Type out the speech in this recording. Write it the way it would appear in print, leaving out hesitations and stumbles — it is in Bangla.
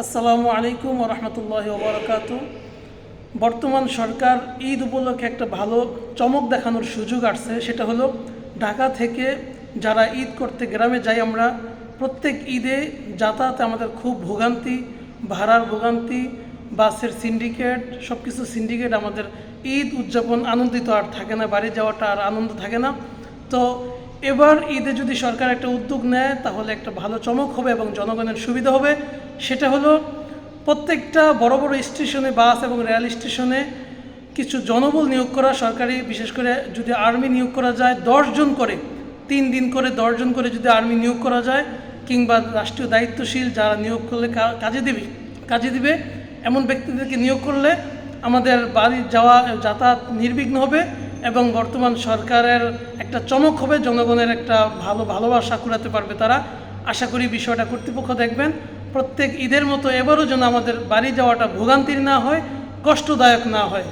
আসসালামু আলাইকুম ওয়া রাহমাতুল্লাহি ওয়া বারাকাতুহু। বর্তমান সরকার ঈদ উপলক্ষে একটা ভালো চমক দেখানোর সুযোগ আসছে। সেটা হলো ঢাকা থেকে যারা ঈদ করতে গ্রামে যাই আমরা, প্রত্যেক ঈদে যাতায়াতে আমাদের খুব ভোগান্তি, ভাড়ার ভোগান্তি, বাসের সিন্ডিকেট, সব কিছু সিন্ডিকেট। আমাদের ঈদ উদযাপন আনন্দিত আর থাকে না, বাড়ি যাওয়াটা আর আনন্দ থাকে না। তো এবার ঈদে যদি সরকার একটা উদ্যোগ নেয় তাহলে একটা ভালো চমক হবে এবং জনগণের সুবিধা হবে। সেটা হলো প্রত্যেকটা বড় বড় স্টেশনে, বাস এবং রেল স্টেশনে কিছু জনবল নিয়োগ করা, সরকারি বিশেষ করে যদি আর্মি নিয়োগ করা যায় 10 জন করে, 3 দিন করে 10 জন করে যদি আর্মি নিয়োগ করা যায়, কিংবা রাষ্ট্রীয় দায়িত্বশীল যারা নিয়োগ করলে কাজে দিবে এমন ব্যক্তিদেরকে নিয়োগ করলে আমাদের বাড়ি যাওয়া যাতায়াত নির্বিঘ্ন হবে এবং বর্তমান সরকারের একটা চমক হবে, জনগণের একটা ভালোবাসা কুড়াতে পারবে তারা। আশা করি বিষয়টা কর্তৃপক্ষ দেখবেন। প্রত্যেক ঈদের মতো এবারও যেন আমাদের বাড়ি যাওয়াটা ভোগান্তির না হয়, কষ্টদায়ক না হয়।